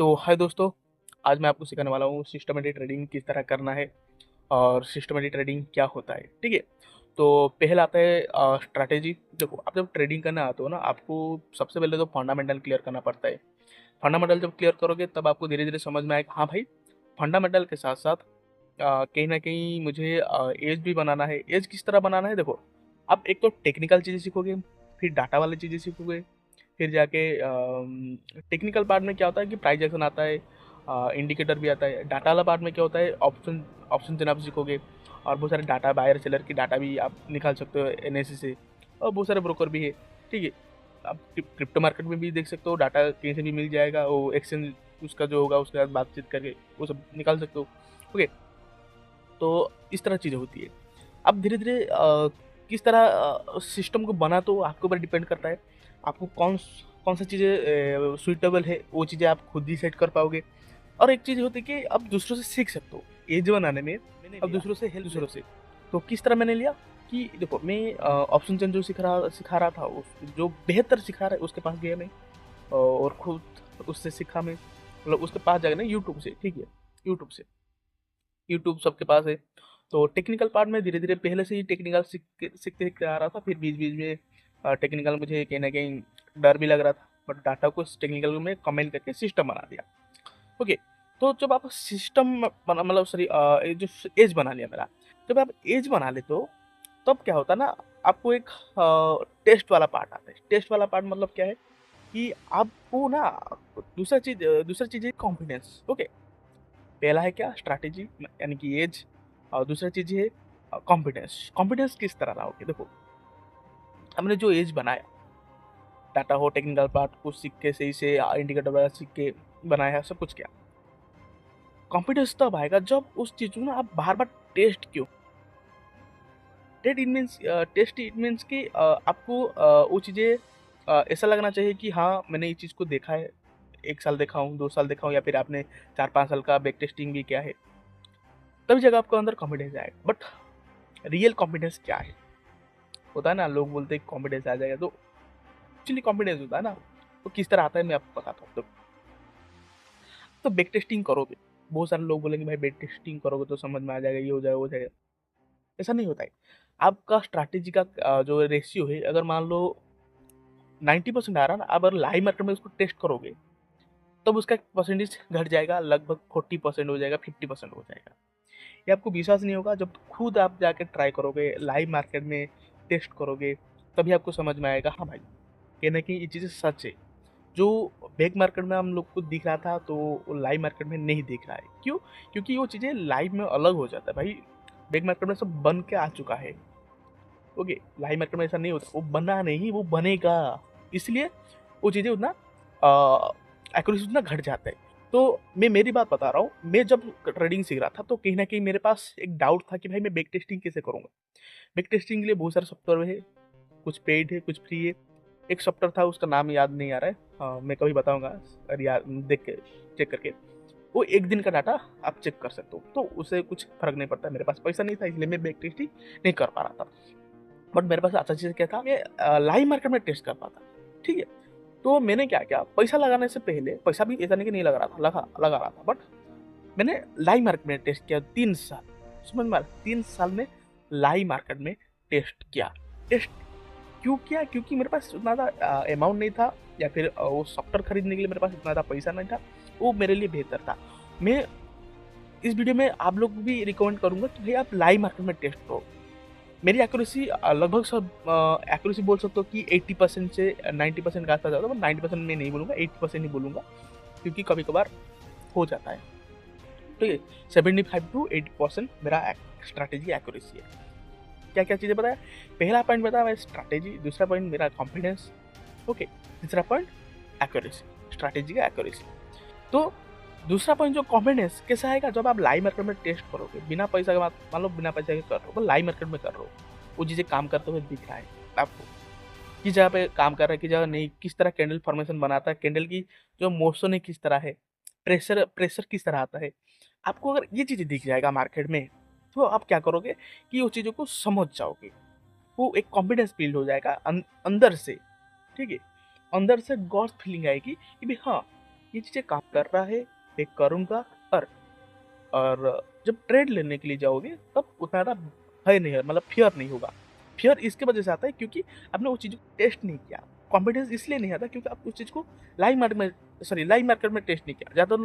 तो हाय दोस्तों, आज मैं आपको सिखाने वाला हूँ सिस्टमेटिक ट्रेडिंग किस तरह करना है और सिस्टमेटिक ट्रेडिंग क्या होता है। ठीक है, तो पहला आता है स्ट्रैटेजी। देखो, आप जब ट्रेडिंग करना आते हो ना, आपको सबसे पहले तो फंडामेंटल क्लियर करना पड़ता है। फंडामेंटल जब क्लियर करोगे तब आपको धीरे धीरे समझ में आएगा, हाँ भाई, फंडामेंटल के साथ साथ कहीं ना कहीं मुझे एज भी बनाना है। एज किस तरह बनाना है, देखो, आप एक तो टेक्निकल चीज़ें सीखोगे, फिर डाटा वाली चीज़ें सीखोगे, फिर जाके टेक्निकल पार्ट में क्या होता है कि प्राइस एक्शन आता है, इंडिकेटर भी आता है। डाटा वाला पार्ट में क्या होता है, ऑप्शन ऑप्शन देना आप सीखोगे, और बहुत सारे डाटा बायर सेलर की डाटा भी आप निकाल सकते हो एनएससी से, और बहुत सारे ब्रोकर भी है। ठीक है, आप क्रिप्टो मार्केट में भी देख सकते हो, डाटा कहीं से भी मिल जाएगा, वो एक्सचेंज उसका जो होगा उसके साथ बातचीत करके वो सब निकाल सकते हो। ओके, तो इस तरह चीज़ें होती है। अब धीरे धीरे किस तरह सिस्टम को बना, तो आपके ऊपर डिपेंड करता है। आपको कौन कौन सा चीज़ें सुइटेबल है, वो चीज़ें आप खुद ही सेट कर पाओगे। और एक चीज़ होती है कि आप दूसरों से सीख सकते हो एज बनाने में, अब दूसरों से हेल्प दूसरों से। तो किस तरह मैंने लिया कि देखो, मैं ऑप्शन चेंज जो सिखा रहा था, जो बेहतर सिखा रहा है उसके पास गया मैं, और खुद उससे सीखा मैं। मतलब उसके पास जाकर ना, यूट्यूब से, ठीक है, यूट्यूब से, यूट्यूब सबके पास है। तो टेक्निकल पार्ट में धीरे धीरे पहले से ही टेक्निकल सीखते सीखते आ रहा था, फिर बीच बीच में टेक्निकल मुझे कहीं ना कहीं डर भी लग रहा था, बट डाटा को टेक्निकल में कमेंट करके सिस्टम बना दिया। ओके, तो जब आप सिस्टम बना, मतलब सॉरी, जो एज बना लिया मेरा, जब आप एज बना लेते हो तब क्या होता है ना, आपको एक टेस्ट वाला पार्ट आता है। टेस्ट वाला पार्ट मतलब क्या है कि आपको ना दूसरा चीज़ है कॉन्फिडेंस। ओके, पहला है क्या, स्ट्रैटेजी यानी कि एज, और दूसरा चीज है कॉन्फिडेंस। कॉन्फिडेंस किस तरह लाओगे, देखो, हमने जो एज बनाया, डाटा हो, टेक्निकल पार्ट को सीख के सही से, इंडिकेटर वगैरह सीख के बनाया है, सब कुछ किया। कॉन्फिडेंस तब आएगा जब उस चीज को ना आप बार बार टेस्ट क्यों, टेस्ट इट मीन्स कि आपको वो चीज़ें ऐसा लगना चाहिए कि हाँ, मैंने इस चीज़ को देखा है, 1 साल देखा हूँ, 2 साल देखा हूँ, या फिर आपने 4-5 साल का बैक टेस्टिंग भी किया है, तभी जगह आपको अंदर कॉन्फिडेंस आएगा। बट रियल कॉन्फिडेंस क्या है, होता है ना, लोग बोलते हैं कॉन्फिडेंस आ जाएगा, तो एक्चुअली कॉन्फिडेंस होता है ना, तो किस तरह आता है मैं आपको बताता हूँ। तो बैक टेस्टिंग करोगे, बहुत सारे लोग बोलेंगे भाई बैक टेस्टिंग करोगे तो समझ में आ जाएगा, ये हो जाएगा, वो हो जाएगा। ऐसा नहीं होता है। आपका स्ट्रैटेजी का जो रेशियो है, अगर मान लो 90% आ रहा ना, आप अगर लाइव मार्केट में उसको टेस्ट करोगे तब उसका परसेंटेज घट जाएगा, लगभग 40% हो जाएगा, 50% हो जाएगा। ये आपको विश्वास नहीं होगा, जब खुद आप जाके ट्राई करोगे, लाइव मार्केट में टेस्ट करोगे, तभी आपको समझ में आएगा, हाँ भाई, कहीं ना कहीं ये चीज़ें सच है। जो बैक मार्केट में हम लोग को दिख रहा था, तो वो लाइव मार्केट में नहीं दिख रहा है। क्यों? क्योंकि वो चीज़ें लाइव में अलग हो जाता है भाई। बैक मार्केट में सब बन के आ चुका है। ओके, लाइव मार्केट में ऐसा नहीं होता, वो बना नहीं, वो बनेगा। इसलिए वो चीज़ें उतना एक्यूरेसी उतना घट जाता है। तो मैं मेरी बात बता रहा हूँ, मैं जब ट्रेडिंग सीख रहा था तो कहीं ना कहीं मेरे पास एक डाउट था कि भाई मैं बैक टेस्टिंग कैसे करूँगा। बैक टेस्टिंग के लिए बहुत सारे सॉफ्टवेयर है, कुछ पेड है, कुछ फ्री है। एक सॉफ्टवेयर था, उसका नाम याद नहीं आ रहा है, मैं कभी बताऊंगा, अरे यार, देख के चेक करके। वो एक दिन का डाटा आप चेक कर सकते हो, तो उससे कुछ फर्क नहीं पड़ता। मेरे पास पैसा नहीं था, इसलिए मैं बैक टेस्टिंग नहीं कर पा रहा था। बट मेरे पास अच्छा चीज़ क्या था, मैं लाइव मार्केट में टेस्ट कर पाता। ठीक है, तो मैंने क्या किया, पैसा लगाने से पहले, पैसा भी ऐसा नहीं कि नहीं लगा रहा था, लगा रहा था, बट मैंने लाइव मार्केट में टेस्ट किया 3 साल। समझ में आ रहा है? 3 साल में लाइव मार्केट में टेस्ट किया। टेस्ट क्यों किया? क्योंकि मेरे पास उतना ज़्यादा अमाउंट नहीं था, या फिर वो सॉफ्टवेयर खरीदने के लिए मेरे पास इतना ज़्यादा पैसा नहीं था। वो मेरे लिए बेहतर था। मैं इस वीडियो में आप लोग को भी रिकमेंड करूंगा कि भाई आप लाइव मार्केट में टेस्ट करो। मेरी एक्यूरेसी लगभग सब एक्यूरेसी बोल सकते हो कि 80% से 90% का आसपास जाता है। 90% में नहीं बोलूँगा, 80% ही बोलूँगा, क्योंकि कभी कभार हो जाता है। तो ये 75 to 80% मेरा स्ट्रैटेजी एक्यूरेसी है। क्या क्या चीज़ें बताया, पहला पॉइंट बताया मैं स्ट्रैटेजी, दूसरा पॉइंट मेरा कॉन्फिडेंस, ओके, तीसरा पॉइंट एक्यूरेसी, स्ट्रैटेजी का एक्यूरेसी। तो दूसरा पॉइंट जो कॉन्फिडेंस कैसा आएगा, जब आप लाइव मार्केट में टेस्ट करोगे, बिना पैसा के, मान लो बिना पैसा के कर रहे हो, लाइव मार्केट में कर रहे हो, वो चीज़ें काम करते हुए दिख रहा है आपको, किस जगह पे काम कर रहा है, किस जगह नहीं, किस तरह कैंडल फॉर्मेशन बनाता है, कैंडल की जो मोशन है किस तरह है, प्रेशर प्रेशर किस तरह आता है। आपको अगर ये चीज़ें दिख जाएगा मार्केट में, तो आप क्या करोगे कि वो चीज़ों को समझ जाओगे। वो एक कॉन्फिडेंस बिल्ड हो जाएगा अंदर से। ठीक है, अंदर से गॉड फीलिंग आएगी कि भाई हाँ, ये चीज़ें काम कर रहा है, मैं करूँगा। और और जब ट्रेड लेने के लिए जाओगे तब उतना ज़्यादा भय नहीं है, मतलब फ़ियर नहीं होगा। फ़ियर इसकी वजह से आता है क्योंकि आपने वो चीज़ को टेस्ट नहीं किया। कॉन्फिडेंस इसलिए नहीं आता क्योंकि आप उस चीज़ को लाइव मार्केट में टेस्ट नहीं किया। ज़्यादातर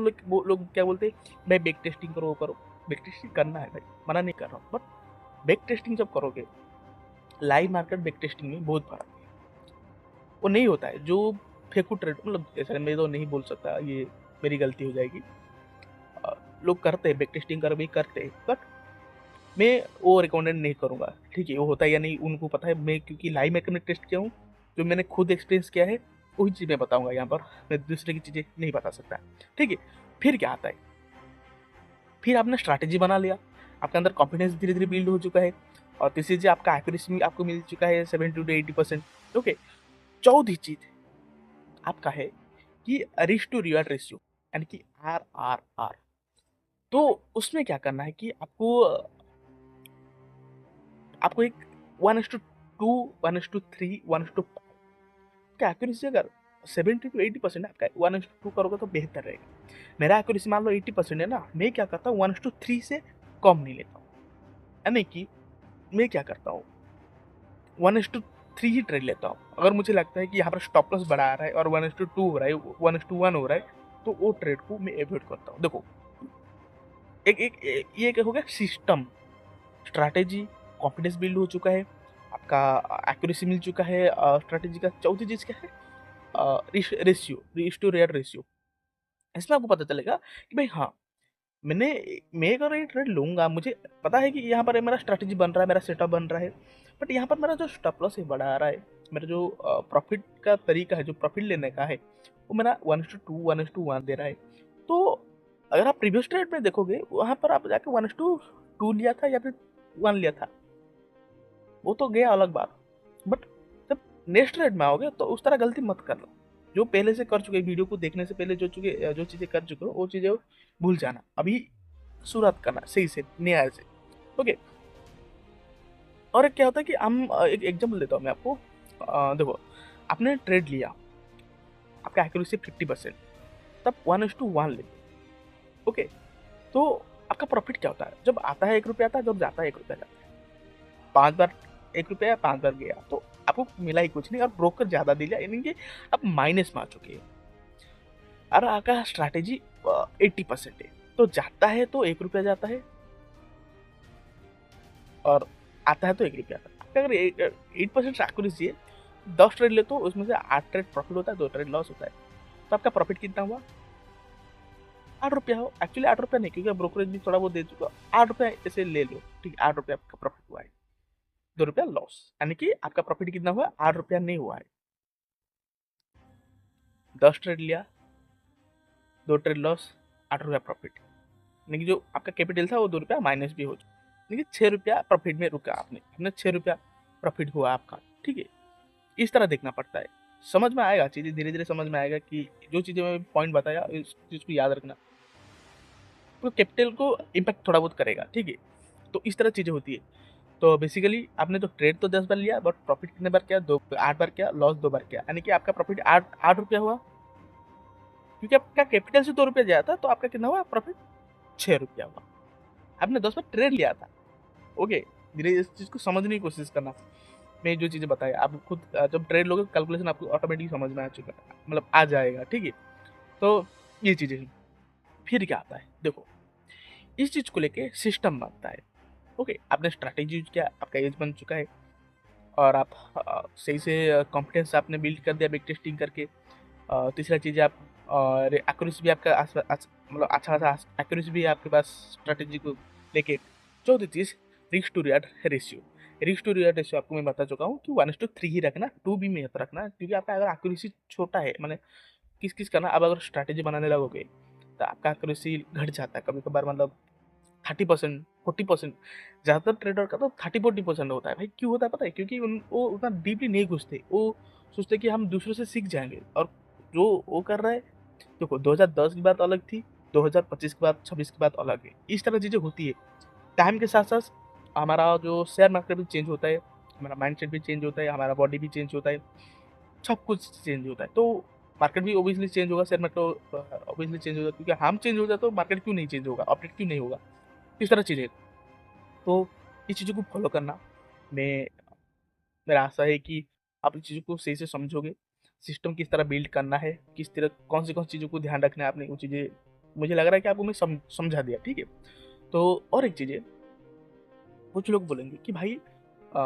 लोग क्या बोलते हैं, भाई बैक टेस्टिंग करो, वो करो। बैक टेस्टिंग करना है भाई, मना नहीं कर रहा हूँ, बट बैक टेस्टिंग जब करोगे, लाइव मार्केट बैक टेस्टिंग में बहुत फ़र्क है। वो नहीं होता है जो फेकू ट्रेड, मतलब ऐसा मैं तो नहीं बोल सकता, ये मेरी गलती हो जाएगी। अ, लोग करते हैं बैक टेस्टिंग, कर भी करते हैं, बट मैं वो रिकमेंड नहीं करूँगा। ठीक है, वो होता है या नहीं उनको पता है। मैं क्योंकि लाइव मार्केट में टेस्ट किया हूँ, जो मैंने खुद एक्सपीरियंस किया है वही चीज़ मैं बताऊँगा यहाँ पर। मैं दूसरे की चीज़ें नहीं बता सकता। ठीक है, फिर क्या आता है, फिर आपने स्ट्रैटेजी बना लिया, आपके अंदर कॉन्फिडेंस धीरे-धीरे बिल्ड हो चुका है, और तीसरी चीज़ आपका एक्यूरेसी आपको मिल चुका है 70 टू 80%। ओके, चौथी चीज़ आपका है कि रिस्क टू रिवार्ड रेशियो, यानी कि आरआरआर। तो उसमें क्या करना है कि आपको एक 1:2, 1:3, 1:5 का एक्यूरेसी अगर 70 टू 80% है, आपका 1:2 करोगे तो बेहतर रहेगा। मेरा एक्यूरेसी मान लो 80% है ना, मैं क्या करता हूँ 1:3 से कम नहीं लेता हूँ। यानी कि मैं क्या करता हूँ 1:3 ही ट्रेड लेता हूँ। अगर मुझे लगता है कि यहाँ पर स्टॉप लॉस बड़ा आ रहा है और 1:2 हो रहा है, 1:1 हो रहा है, तो वो ट्रेड को मैं एवॉइड करता हूँ। देखो, ये क्या हो गया, सिस्टम, स्ट्रैटेजी, कॉन्फिडेंस बिल्ड हो चुका है, आपका एक्यूरेसी मिल चुका है। स्ट्रैटेजी का चौथी चीज़ क्या है, ratio, risk to rate ratio. इसमें आपको पता चलेगा कि भाई हाँ, मैंने मैं अगर ये ट्रेड लूँगा, मुझे पता है कि यहाँ पर मेरा स्ट्रैटेजी बन रहा है, मेरा सेटअप बन रहा है, बट यहाँ पर मेरा जो स्टॉप लॉस है बड़ा आ रहा है, मेरा जो प्रॉफिट का तरीका है, जो प्रॉफिट लेने का है, वो मेरा 1:2, 1:1 दे रहा है। तो अगर आप प्रीवियस ट्रेड में देखोगे, वहाँ पर आप जाके 1:2 लिया था या फिर 1 लिया था, वो तो गया अलग बात। बट जब नेक्स्ट ट्रेड में आओगे तो उस तरह गलती मत करना। जो पहले से कर चुके, वीडियो को देखने से पहले जो चीज़ें कर चुके हो, वो चीज़ें भूल जाना। अभी शुरुआत करना सही से, न्याय से। ओके, और एक क्या होता है कि हम एक एग्जाम्पल देता हूँ मैं आपको। देखो, आपने ट्रेड लिया, आपका एक्यूरेसी 50%, तब 1:1 ले। ओके, तो आपका प्रॉफिट क्या होता है, जब आता है 1 रुपया आता है, जब जाता है 1 रुपया जाता है। 5 बार 1 रुपया, 5 बार गया तो आपको मिला ही कुछ नहीं, और ब्रोकर ज्यादा दिया, यानी कि आप माइनस में आ चुके हैं। और आपका स्ट्रैटेजी 80% है, तो जाता है तो 1 रुपया जाता है, और आता है तो 1 रुपया आता है। आपका अगर 8% एक्यूरेसी है, 10 ट्रेड लेते हो, उसमें से 8 ट्रेड प्रॉफिट होता है, 2 ट्रेड लॉस होता है, तो आपका प्रॉफिट कितना हुआ, 8 रुपया हो। एक्चुअली 8 रुपया नहीं, क्योंकि ब्रोकरेज भी थोड़ा बहुत दे चुका, 8 रुपया ऐसे ले लो। ठीक है, 8 रुपया आपका प्रॉफिट हुआ है, 2 रुपया लॉस, यानी कि आपका प्रॉफिट कितना हुआ, 8 रुपया नहीं हुआ है। 10 ट्रेड लिया, 2 ट्रेड लॉस, 8 रुपया प्रॉफिट, यानी कि जो आपका कैपिटल था वो 2 रुपया माइनस भी हो चुका, यानी कि 6 रुपया प्रॉफिट में रुका आपने, अपने 6 रुपया प्रॉफिट हुआ आपका। ठीक है, इस तरह देखना पड़ता है। समझ में आएगा, चीज़ें धीरे धीरे समझ में आएगा कि जो चीज़ें मैं पॉइंट बताया, इस चीज़ को याद रखना, तो कैपिटल को इम्पैक्ट थोड़ा बहुत करेगा। ठीक है, तो इस तरह चीज़ें होती है। तो बेसिकली आपने तो ट्रेड तो 10 बार लिया, बट प्रॉफिट कितने बार किया, 8 बार किया, लॉस 2 बार किया, यानी कि आपका प्रॉफिट 8 रुपया हुआ, क्योंकि आपका कैपिटल से 2 रुपया गया था, तो आपका कितना हुआ प्रॉफिट, 6 रुपया हुआ। आपने 10 बार ट्रेड लिया था। ओके, धीरे इस चीज़ को समझने की कोशिश करना। मैं जो चीज़ें बताया, आप खुद जब ट्रेड लोगे, कैलकुलेशन आपको ऑटोमेटिक समझ में आ चुका है, मतलब आ जाएगा। ठीक है, तो ये चीज़ें हैं। फिर क्या आता है, देखो, इस चीज़ को लेके सिस्टम बनता है। ओके, आपने स्ट्रैटेजी यूज किया, आपका एज बन चुका है, और आप सही से कॉन्फिडेंस आपने बिल्ड कर दिया बैक टेस्टिंग करके। तीसरा चीज़ आप, और एक्यूरेसी भी आपका मतलब अच्छा खासा एक्यूरेसी भी है आपके पास स्ट्रैटेजी को लेके। चौथी चीज़, risk to reward ratio. Risk to reward ratio आपको मैं बता चुका हूँ कि 1:3 ही रखना, 2 भी मत रखना, क्योंकि आपका अगर एक्यूरेसी छोटा है, मैंने किस करना, अब अगर स्ट्रैटेजी बनाने लगोगे तो आपका एक्यूरेसी घट जाता है कभी कभार, मतलब 30%, 40%। ज़्यादातर ट्रेडर का तो 30-40% होता है। भाई क्यों होता है पता है, क्योंकि वो उतना डीपली नहीं घुसते, वो सोचते कि हम दूसरों से सीख जाएंगे, और जो वो कर रहा है, देखो 2010 की बात अलग थी, 2025 की बात, 26 की बात अलग है। इस तरह चीज़ें होती है। टाइम के साथ साथ हमारा जो शेयर मार्केट भी चेंज होता है, हमारा माइंडसेट भी चेंज होता है, हमारा बॉडी भी चेंज होता है, सब कुछ चेंज होता है। तो मार्केट भी ऑब्वियसली चेंज होगा, शेयर मार्केट ऑब्वियसली चेंज होगा, क्योंकि हम चेंज हो जाए तो मार्केट क्यों नहीं चेंज होगा, अपडेट क्यों नहीं होगा, किस तरह चीज़ें। तो ये चीज़ों को फॉलो करना, मैं मेरा आशा है कि आप इस चीज़ों को सही से समझोगे, सिस्टम किस तरह बिल्ड करना है, किस तरह कौन सी चीज़ों को ध्यान रखना है आपने, वो चीज़ें मुझे लग रहा है कि आपको मैं समझा दिया, ठीक है। तो और एक चीज़ है, कुछ लोग बोलेंगे कि भाई अ,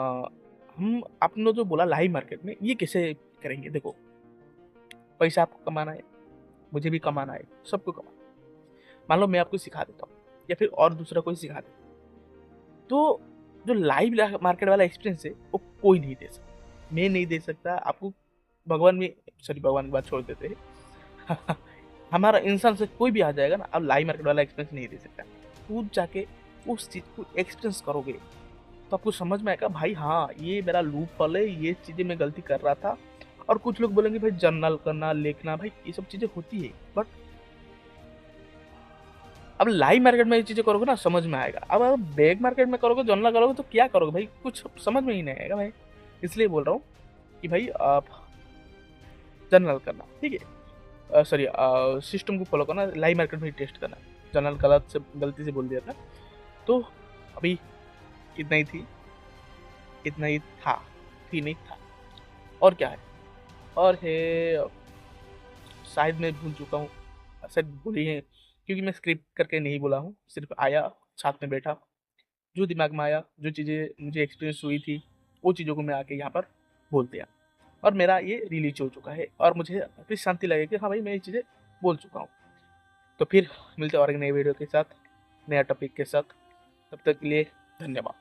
हम आपने जो बोला लाइव मार्केट में ये कैसे करेंगे। देखो, पैसा आपको कमाना है, मुझे भी कमाना है, सबको कमाना है। मान लो मैं आपको सिखा देता हूँ या फिर और दूसरा कोई सिखा दे, तो जो लाइव मार्केट वाला एक्सपीरियंस है वो कोई नहीं दे सकता, मैं नहीं दे सकता आपको। भगवान में, सॉरी, भगवान की बात छोड़ देते हैं। हमारा इंसान से कोई भी आ जाएगा ना, अब लाइव मार्केट वाला एक्सपीरियंस नहीं दे सकता। खुद जाके उस चीज़ को एक्सपीरियंस करोगे तो आपको समझ में आएगा भाई, हाँ ये मेरा लूप हॉल है, ये चीज़ें मैं गलती कर रहा था। और कुछ लोग बोलेंगे भाई जर्नल करना, लिखना, भाई ये सब चीज़ें होती है, बट अब लाइव मार्केट में ये चीज़ें करोगे ना समझ में आएगा। अब अगर बेग मार्केट में करोगे, जर्नल करोगे तो क्या करोगे भाई, कुछ समझ में ही नहीं आएगा भाई। इसलिए बोल रहा हूँ कि भाई आप जर्नल करना, ठीक है, सॉरी, सिस्टम को फॉलो करना, लाइव मार्केट में टेस्ट करना। जर्नल गलती से बोल दिया था। तो अभी इतना ही थी, इतना ही था, थी नहीं था, और क्या है, और है, शायद मैं भूल चुका हूँ, शायद भूली है, क्योंकि मैं स्क्रिप्ट करके नहीं बोला हूँ, सिर्फ आया, साथ में बैठा, जो दिमाग में आया, जो चीज़ें मुझे एक्सपीरियंस हुई थी, वो चीज़ों को मैं आके यहाँ पर बोल दिया, और मेरा ये रिलीज हो चुका है, और मुझे फिर शांति लगे कि हाँ भाई मैं ये चीज़ें बोल चुका हूँ। तो फिर मिलते हैं और एक नए वीडियो के साथ, नया टॉपिक के साथ। तब तक के लिए धन्यवाद।